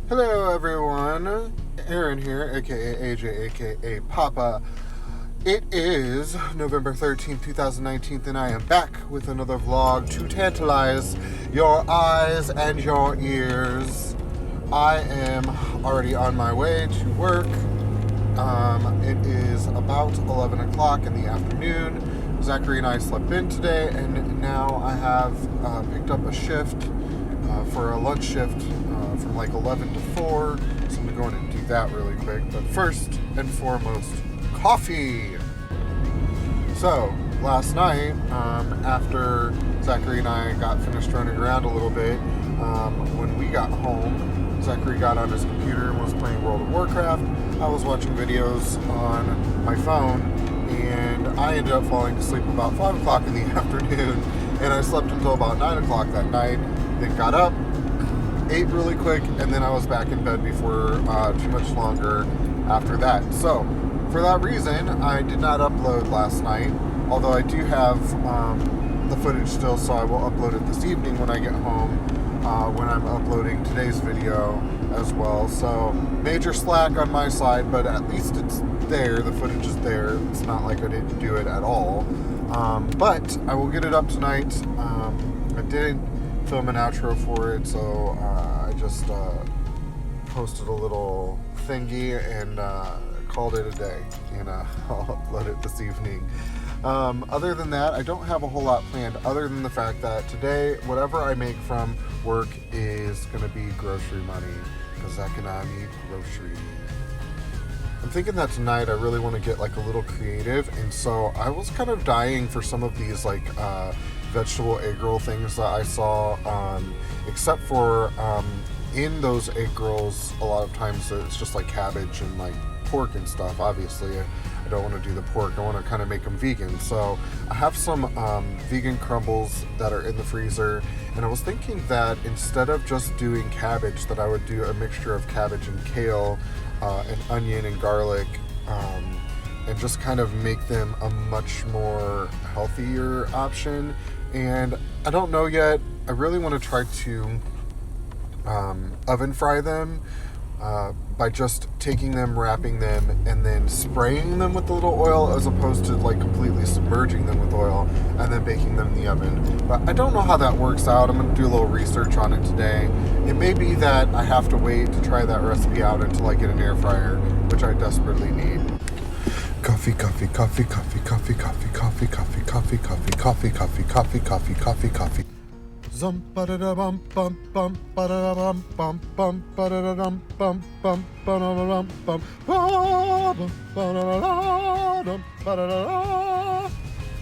Hello everyone, Aaron here, aka AJ, aka Papa. It is November 13th, 2019, and I am back with another vlog to tantalize your eyes and your ears. I am already on my way to work. It is about 11 o'clock in the afternoon. Zachary and I slept in today, and now I have picked up a shift for a lunch shift from like 11 to 4. So I'm going to do that really quick. But first and foremost, coffee. So last night, after Zachary and I got finished running around a little bit, when we got home, Zachary got on his computer and was playing World of Warcraft. I was watching videos on my phone, and I ended up falling asleep about 5 o'clock in the afternoon, and I slept until about 9 o'clock that night. Then got up, ate really quick, and then I was back in bed before too much longer after that. So for that reason, I did not upload last night, although I do have the footage still, so I will upload it this evening when I get home, when I'm uploading today's video as well. So major slack on my side, but at least it's there. The footage is there. It's not like I didn't do it at all. But I will get it up tonight. I didn't film an outro for it, so I just posted a little thingy and called it a day, and I'll upload it this evening. Other than that, I don't have a whole lot planned, other than the fact that today, whatever I make from work is going to be grocery money, because Zach and I need groceries. I'm thinking that tonight I really want to get like a little creative, and so I was kind of dying for some of these like vegetable egg roll things that I saw, except for in those egg rolls a lot of times it's just like cabbage and like pork and stuff. Obviously I don't want to do the pork. I want to kind of make them vegan, so I have some vegan crumbles that are in the freezer, and I was thinking that instead of just doing cabbage, that I would do a mixture of cabbage and kale and onion and garlic, and just kind of make them a much more healthier option. And I don't know yet. I really want to try to oven fry them by just taking them, wrapping them, and then spraying them with a little oil, as opposed to like completely submerging them with oil and then baking them in the oven. But I don't know how that works out. I'm going to do a little research on it today. It may be that I have to wait to try that recipe out until I get an air fryer, which I desperately need. Coffee, coffee, coffee, coffee, coffee, coffee, coffee, coffee, coffee, coffee, coffee, coffee, coffee, coffee, coffee, coffee. Zum ba da da bum bum bum ba da da bum bum bum ba da da dum bum bum ba da da dum bum ba da da dum ba da da.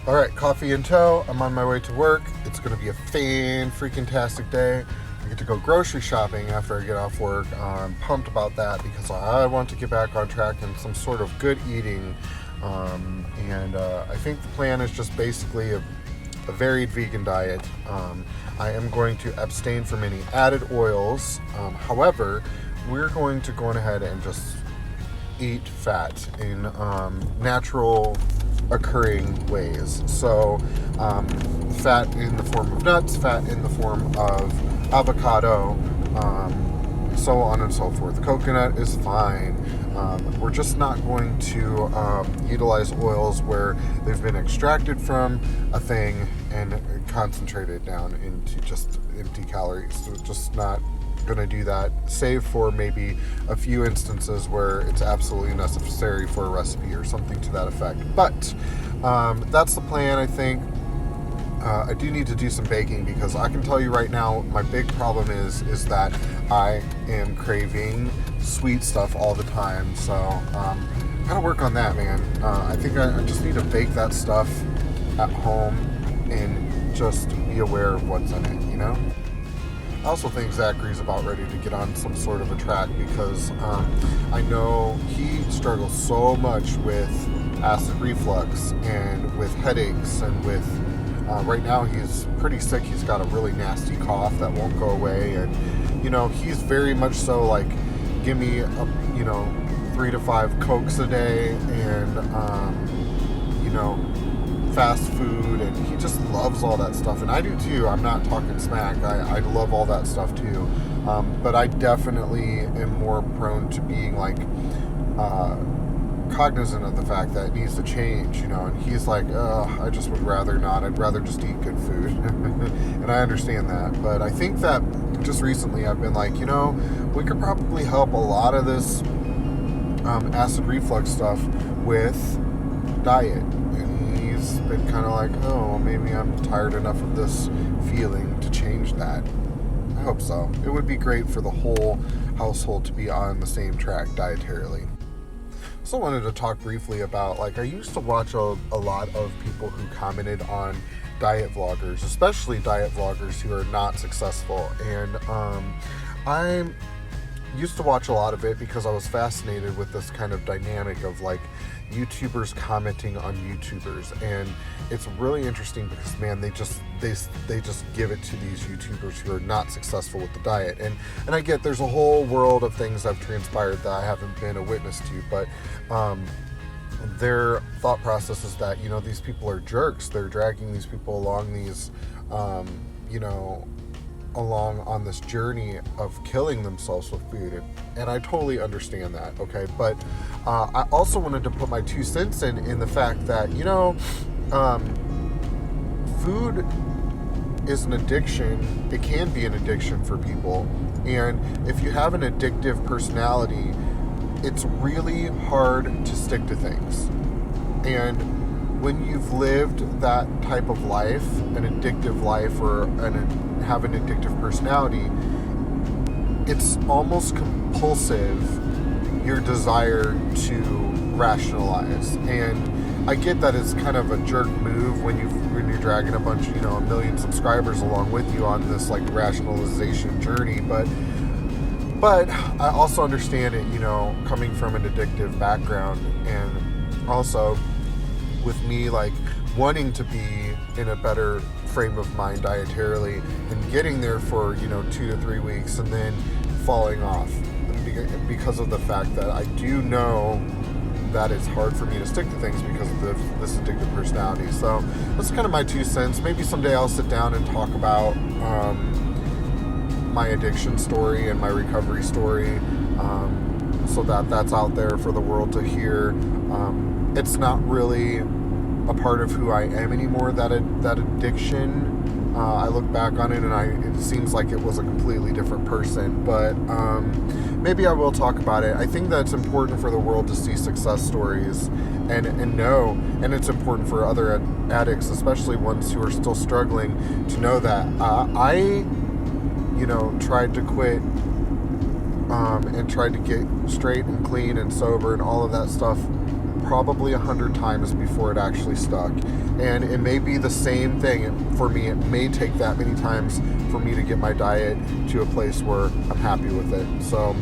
All right, coffee in tow. I'm on my way to work. It's going to be a fan-freaking-tastic day. I get to go grocery shopping after I get off work. I'm pumped about that because I want to get back on track and some sort of good eating. And I think the plan is just basically a varied vegan diet. I am going to abstain from any added oils. However, we're going to go ahead and just eat fat in natural occurring ways. So fat in the form of nuts, fat in the form of avocado, so on and so forth. Coconut is fine. We're just not going to utilize oils where they've been extracted from a thing and concentrated down into just empty calories. So just not going to do that, save for maybe a few instances where it's absolutely necessary for a recipe or something to that effect. But that's the plan, I think. I do need to do some baking, because I can tell you right now, my big problem is that I am craving sweet stuff all the time. So gotta work on that, man. I think I just need to bake that stuff at home and just be aware of what's in it, you know? I also think Zachary's about ready to get on some sort of a track, because I know he struggles so much with acid reflux and with headaches, and with right now he's pretty sick. He's got a really nasty cough that won't go away, and you know, he's very much so like, give me 3 to 5 Cokes a day, and fast food, and he just loves all that stuff, and I do too. I'm not talking smack. I love all that stuff too, but I definitely am more prone to being like cognizant of the fact that it needs to change, and he's like, I just would rather not. I'd rather just eat good food. And I understand that, but I think that just recently I've been like, we could probably help a lot of this acid reflux stuff with diet. And he's been kind of like, oh, maybe I'm tired enough of this feeling to change that. I hope so. It would be great for the whole household to be on the same track dietarily. Also wanted to talk briefly about, I used to watch a lot of people who commented on diet vloggers, especially diet vloggers who are not successful, and I used to watch a lot of it because I was fascinated with this kind of dynamic of YouTubers commenting on YouTubers, and it's really interesting because, man, they just give it to these YouTubers who are not successful with the diet, and I get there's a whole world of things that have transpired that I haven't been a witness to, but their thought process is that these people are jerks. They're dragging these people along these along on this journey of killing themselves with food, and I totally understand that, okay? But I also wanted to put my 2 cents in the fact that food is an addiction. It can be an addiction for people, and if you have an addictive personality, it's really hard to stick to things. And when you've lived that type of life, an addictive life, or have an addictive personality, it's almost compulsive, your desire to rationalize. And I get that it's kind of a jerk move when you're dragging a bunch, a million subscribers along with you on this rationalization journey, but I also understand it, coming from an addictive background, and also with me wanting to be in a better frame of mind dietarily and getting there for 2 to 3 weeks and then falling off because of the fact that I do know that it's hard for me to stick to things because of this addictive personality. So that's kind of my 2 cents. Maybe someday I'll sit down and talk about my addiction story and my recovery story, so that's out there for the world to hear. It's not really a part of who I am anymore, that addiction. I look back on it and it seems like it was a completely different person, but maybe I will talk about it. I think that it's important for the world to see success stories and know, and it's important for other addicts, especially ones who are still struggling, to know that I tried to quit and tried to get straight and clean and sober and all of that stuff probably 100 times before it actually stuck. And it may be the same thing for me. It may take that many times for me to get my diet to a place where I'm happy with it. So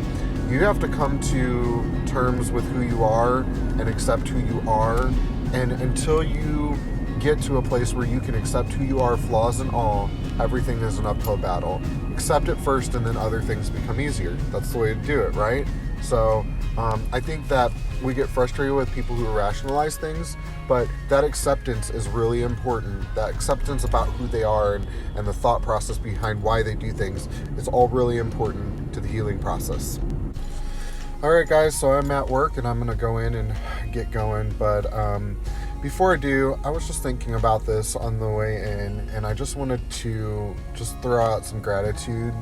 you have to come to terms with who you are and accept who you are. And until you get to a place where you can accept who you are, flaws and all, everything is an uphill battle. Accept it first, and then other things become easier. That's the way to do it, right? So I think that we get frustrated with people who rationalize things, but that acceptance is really important. That acceptance about who they are and the thought process behind why they do things is all really important to the healing process. Alright guys, so I'm at work and I'm going to go in and get going, but before I do, I was just thinking about this on the way in, and I just wanted to just throw out some gratitude.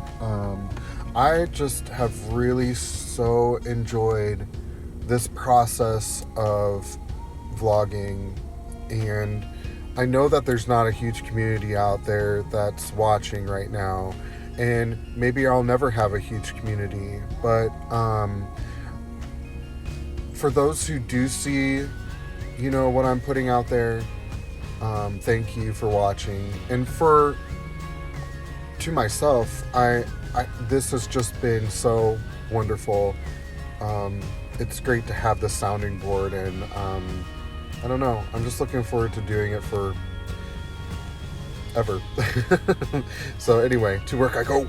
I just have really so enjoyed this process of vlogging, and I know that there's not a huge community out there that's watching right now, and maybe I'll never have a huge community, but for those who do see what I'm putting out there, thank you for watching. And to myself, I this has just been so wonderful. It's great to have the sounding board, and I don't know, I'm just looking forward to doing it for ever. So anyway, to work I go.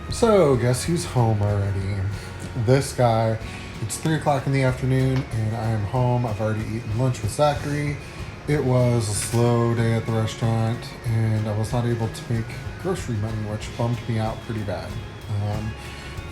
So guess who's home already? This guy. It's 3 o'clock in the afternoon and I am home. I've already eaten lunch with Zachary, It was a slow day at the restaurant, and I was not able to make grocery money, which bummed me out pretty bad.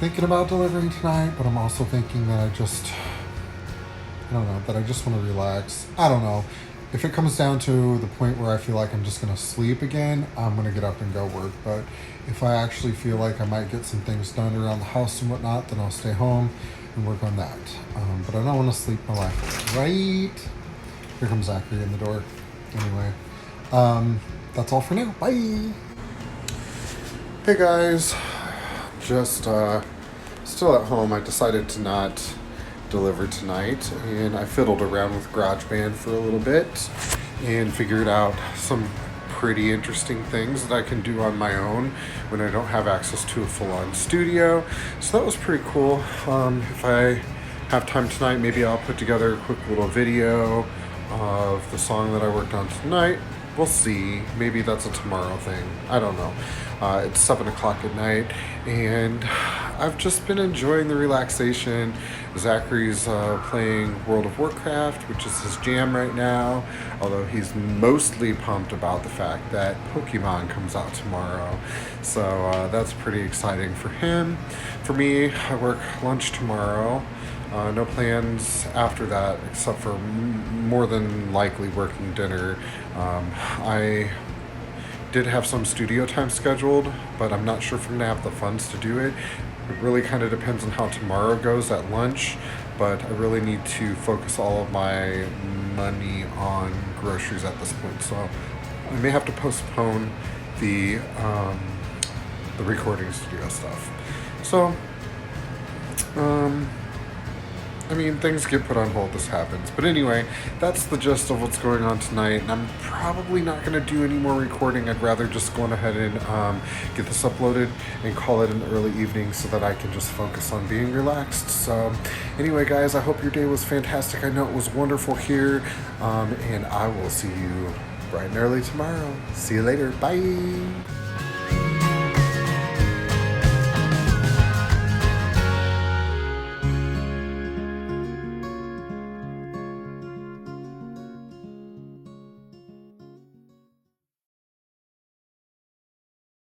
Thinking about delivering tonight, but I'm also thinking that I don't know, that I just want to relax. I don't know. If it comes down to the point where I feel like I'm just going to sleep again, I'm going to get up and go work. But if I actually feel like I might get some things done around the house and whatnot, then I'll stay home and work on that. But I don't want to sleep my life away, right? Here comes Zachary in the door. Anyway, that's all for now. Bye. Hey guys, just still at home. I decided to not deliver tonight, and I fiddled around with GarageBand for a little bit and figured out some pretty interesting things that I can do on my own when I don't have access to a full-on studio. So that was pretty cool. If I have time tonight, maybe I'll put together a quick little video of the song that I worked on tonight. We'll see. Maybe that's a tomorrow thing. I don't know. It's 7 o'clock at night, and I've just been enjoying the relaxation. Zachary's playing World of Warcraft, which is his jam right now, although he's mostly pumped about the fact that Pokemon comes out tomorrow. So that's pretty exciting for him. For me, I work lunch tomorrow. No plans after that, except for more than likely working dinner. I did have some studio time scheduled, but I'm not sure if I'm gonna have the funds to do it. It really kind of depends on how tomorrow goes at lunch, but I really need to focus all of my money on groceries at this point. So I may have to postpone the recording studio stuff. So, I mean, things get put on hold, this happens. But anyway, that's the gist of what's going on tonight. And I'm probably not going to do any more recording. I'd rather just go on ahead and get this uploaded and call it an early evening so that I can just focus on being relaxed. So anyway, guys, I hope your day was fantastic. I know it was wonderful here. And I will see you bright and early tomorrow. See you later. Bye.